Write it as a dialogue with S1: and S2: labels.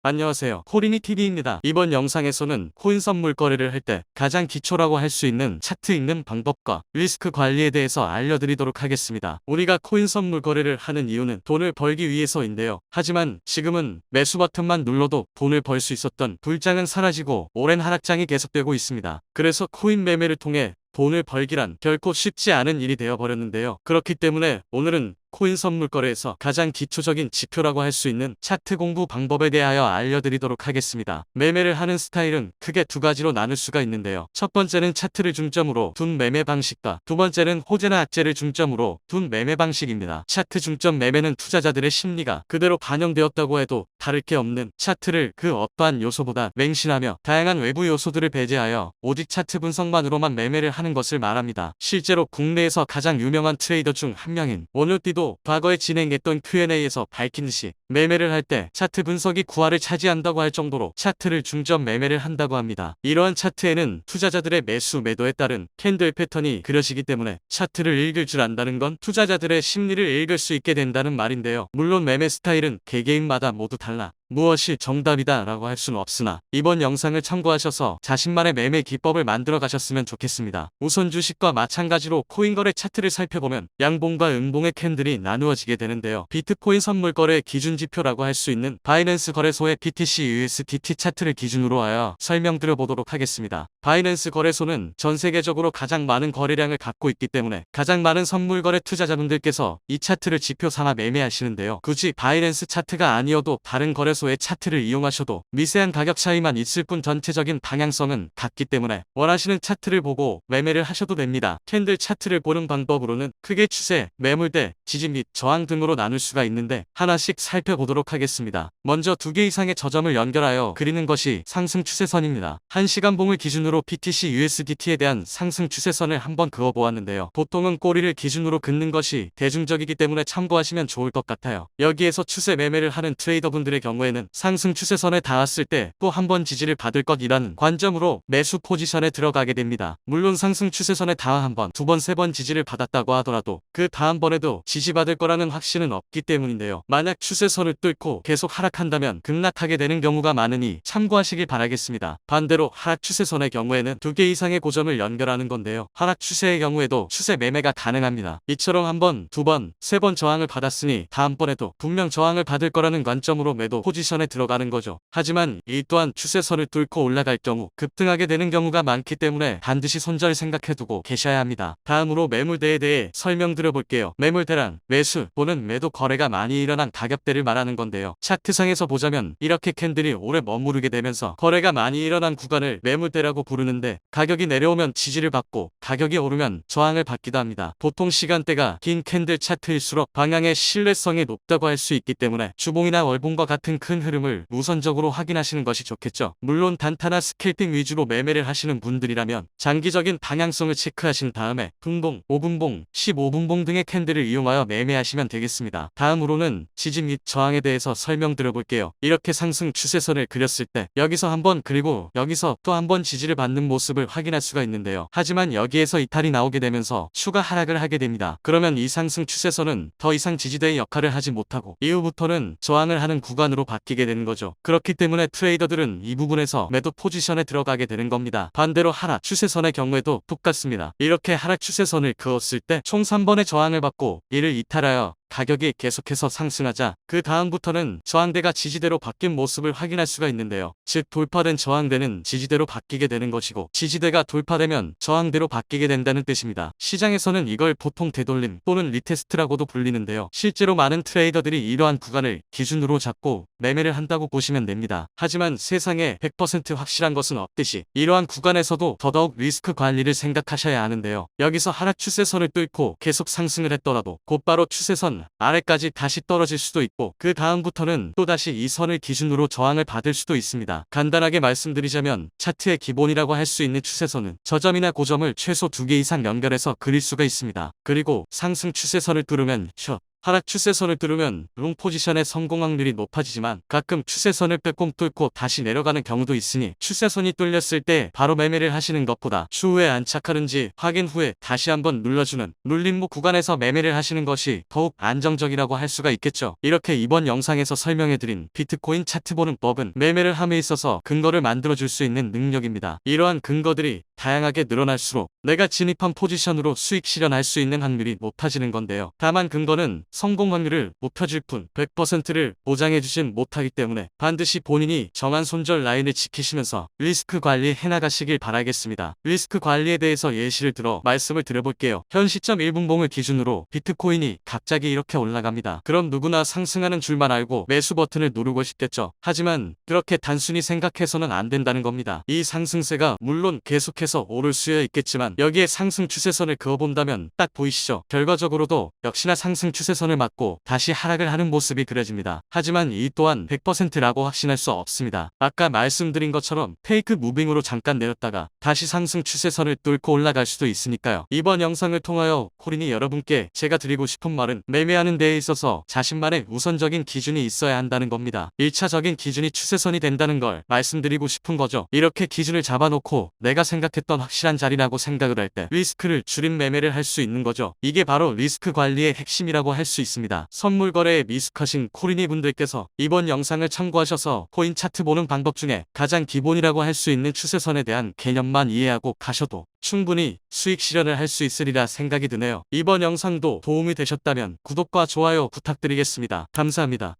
S1: 안녕하세요. 코리니TV입니다. 이번 영상에서는 코인 선물 거래를 할 때 가장 기초라고 할 수 있는 차트 읽는 방법과 리스크 관리에 대해서 알려드리도록 하겠습니다. 우리가 코인 선물 거래를 하는 이유는 돈을 벌기 위해서인데요. 하지만 지금은 매수 버튼만 눌러도 돈을 벌 수 있었던 불장은 사라지고 오랜 하락장이 계속되고 있습니다. 그래서 코인 매매를 통해 돈을 벌기란 결코 쉽지 않은 일이 되어버렸는데요. 그렇기 때문에 오늘은 코인 선물 거래에서 가장 기초적인 지표라고 할 수 있는 차트 공부 방법에 대하여 알려드리도록 하겠습니다. 매매를 하는 스타일은 크게 두 가지로 나눌 수가 있는데요. 첫 번째는 차트를 중점으로 둔 매매 방식과 두 번째는 호재나 악재를 중점으로 둔 매매 방식입니다. 차트 중점 매매는 투자자들의 심리가 그대로 반영되었다고 해도 다를 게 없는 차트를 그 어떠한 요소보다 맹신하며 다양한 외부 요소들을 배제하여 오직 차트 분석만으로만 매매를 하는 것을 말합니다. 실제로 국내에서 가장 유명한 트레이더 중 한 명인 원효띠도 과거에 진행했던 Q&A에서 밝힌 듯이 매매를 할 때 차트 분석이 구화를 차지한다고 할 정도로 차트를 중점 매매를 한다고 합니다. 이러한 차트에는 투자자들의 매수 매도에 따른 캔들 패턴이 그려지기 때문에 차트를 읽을 줄 안다는 건 투자자들의 심리를 읽을 수 있게 된다는 말인데요. 물론 매매 스타일은 개개인마다 모두 달라 무엇이 정답이다 라고 할 수는 없으나 이번 영상을 참고하셔서 자신만의 매매 기법을 만들어 가셨으면 좋겠습니다. 우선 주식과 마찬가지로 코인 거래 차트를 살펴보면 양봉과 음봉의 캔들이 나누어지게 되는데요. 비트코인 선물 거래 기준 지표라고 할 수 있는 바이낸스 거래소의 BTC USDT 차트를 기준으로 하여 설명드려 보도록 하겠습니다. 바이낸스 거래소는 전 세계적으로 가장 많은 거래량을 갖고 있기 때문에 가장 많은 선물 거래 투자자분들께서 이 차트를 지표 삼아 매매하시는데요. 굳이 바이낸스 차트가 아니어도 다른 거래소의 차트를 이용하셔도 미세한 가격 차이만 있을 뿐 전체적인 방향성은 같기 때문에 원하시는 차트를 보고 매매를 하셔도 됩니다. 캔들 차트를 보는 방법으로는 크게 추세, 매물대, 지지 및 저항 등으로 나눌 수가 있는데 하나씩 살펴보도록 하겠습니다. 먼저 두 개 이상의 저점을 연결하여 그리는 것이 상승 추세선입니다. 1시간봉을 기준으로 BTC USDT에 대한 상승 추세선을 한번 그어보았는데요. 보통은 꼬리를 기준으로 긋는 것이 대중적이기 때문에 참고하시면 좋을 것 같아요. 여기에서 추세 매매를 하는 트레이더분들의 경우에는 상승 추세선에 닿았을 때 또 한 번 지지를 받을 것이라는 관점으로 매수 포지션에 들어가게 됩니다. 물론 상승 추세선에 닿아 한 번, 두 번, 세 번 지지를 받았다고 하더라도 그 다음번에도 지지받을 거라는 확신은 없기 때문인데요. 만약 추세선을 뚫고 계속 하락한다면 급락하게 되는 경우가 많으니 참고하시길 바라겠습니다. 반대로 하락 추세선의 경우에는 두 개 이상의 고점을 연결하는 건데요. 하락 추세의 경우에도 추세 매매가 가능합니다. 이처럼 한 번, 두 번, 세 번 저항을 받았으니 다음번에도 분명 저항을 받을 거라는 관점으로 매도 포지션에 들어가는 거죠. 하지만 이 또한 추세선을 뚫고 올라갈 경우 급등하게 되는 경우가 많기 때문에 반드시 손절 생각해두고 계셔야 합니다. 다음으로 매물대에 대해 설명드려 볼게요. 매물대란 매수 또는 매도 거래가 많이 일어난 가격대를 말하는 건데요. 차트상에서 보자면 이렇게 캔들이 오래 머무르게 되면서 거래가 많이 일어난 구간을 매물대라고 부르는데 가격이 내려오면 지지를 받고 가격이 오르면 저항을 받기도 합니다. 보통 시간대가 긴 캔들 차트일수록 방향의 신뢰성이 높다고 할 수 있기 때문에 주봉이나 월봉과 같은 큰 흐름을 우선적으로 확인하시는 것이 좋겠죠. 물론 단타나 스캘핑 위주로 매매를 하시는 분들이라면 장기적인 방향성을 체크하신 다음에 분봉, 5분봉, 15분봉 등의 캔들을 이용하여 매매하시면 되겠습니다. 다음으로는 지지 및 저항에 대해서 설명드려 볼게요. 이렇게 상승 추세선을 그렸을 때 여기서 한번 그리고 여기서 또 한 번 지지를 받는 모습을 확인할 수가 있는데요. 하지만 여기에서 이탈이 나오게 되면서 추가 하락을 하게 됩니다. 그러면 이 상승 추세선은 더 이상 지지대의 역할을 하지 못하고 이후부터는 저항을 하는 구간으로 바뀌게 되는 거죠. 그렇기 때문에 트레이더들은 이 부분에서 매도 포지션에 들어가게 되는 겁니다. 반대로 하락 추세선의 경우에도 똑같습니다. 이렇게 하락 추세선을 그었을 때 총 3번의 저항을 받고 이를 이탈하여 가격이 계속해서 상승하자 그 다음부터는 저항대가 지지대로 바뀐 모습을 확인할 수가 있는데요. 즉 돌파된 저항대는 지지대로 바뀌게 되는 것이고 지지대가 돌파되면 저항대로 바뀌게 된다는 뜻입니다. 시장에서는 이걸 보통 되돌림 또는 리테스트라고도 불리는데요. 실제로 많은 트레이더들이 이러한 구간을 기준으로 잡고 매매를 한다고 보시면 됩니다. 하지만 세상에 100% 확실한 것은 없듯이 이러한 구간에서도 더더욱 리스크 관리를 생각하셔야 하는데요. 여기서 하락 추세선을 뚫고 계속 상승을 했더라도 곧바로 추세선 아래까지 다시 떨어질 수도 있고 그 다음부터는 또다시 이 선을 기준으로 저항을 받을 수도 있습니다. 간단하게 말씀드리자면 차트의 기본이라고 할 수 있는 추세선은 저점이나 고점을 최소 2개 이상 연결해서 그릴 수가 있습니다. 그리고 상승 추세선을 뚫으면 숏, 하락 추세선을 뚫으면 롱 포지션의 성공 확률이 높아지지만 가끔 추세선을 빼꼼 뚫고 다시 내려가는 경우도 있으니 추세선이 뚫렸을 때 바로 매매를 하시는 것보다 추후에 안착하는지 확인 후에 다시 한번 눌러주는 눌림목 구간에서 매매를 하시는 것이 더욱 안정적이라고 할 수가 있겠죠. 이렇게 이번 영상에서 설명해드린 비트코인 차트 보는 법은 매매를 함에 있어서 근거를 만들어줄 수 있는 능력입니다. 이러한 근거들이 다양하게 늘어날수록 내가 진입한 포지션으로 수익 실현할 수 있는 확률이 높아지는 건데요. 다만 근거는 성공 확률을 높여줄 뿐 100%를 보장해주진 못하기 때문에 반드시 본인이 정한 손절 라인을 지키시면서 리스크 관리 해나가시길 바라겠습니다. 리스크 관리에 대해서 예시를 들어 말씀을 드려볼게요. 현 시점 1분봉을 기준으로 비트코인이 갑자기 이렇게 올라갑니다. 그럼 누구나 상승하는 줄만 알고 매수 버튼을 누르고 싶겠죠. 하지만 그렇게 단순히 생각해서는 안 된다는 겁니다. 이 상승세가 물론 계속해서 오를 수야 있겠지만 여기에 상승 추세선을 그어본다면 딱 보이시죠? 결과적으로도 역시나 상승 추세선을 맞고 다시 하락을 하는 모습이 그려집니다. 하지만 이 또한 100%라고 확신할 수 없습니다. 아까 말씀드린 것처럼 페이크 무빙으로 잠깐 내렸다가 다시 상승 추세선을 뚫고 올라갈 수도 있으니까요. 이번 영상을 통하여 코린이 여러분께 제가 드리고 싶은 말은 매매하는 데에 있어서 자신만의 우선적인 기준이 있어야 한다는 겁니다. 1차적인 기준이 추세선이 된다는 걸 말씀드리고 싶은 거죠. 이렇게 기준을 잡아놓고 내가 생각했던 확실한 자리라고 생각을 할 때 리스크를 줄인 매매를 할 수 있는 거죠. 이게 바로 리스크 관리의 핵심이라고 할 수 있습니다. 선물 거래에 미숙하신 코린이 분들께서 이번 영상을 참고하셔서 코인 차트 보는 방법 중에 가장 기본이라고 할 수 있는 추세선에 대한 개념만 이해하고 가셔도 충분히 수익 실현을 할 수 있으리라 생각이 드네요. 이번 영상도 도움이 되셨다면 구독과 좋아요 부탁드리겠습니다. 감사합니다.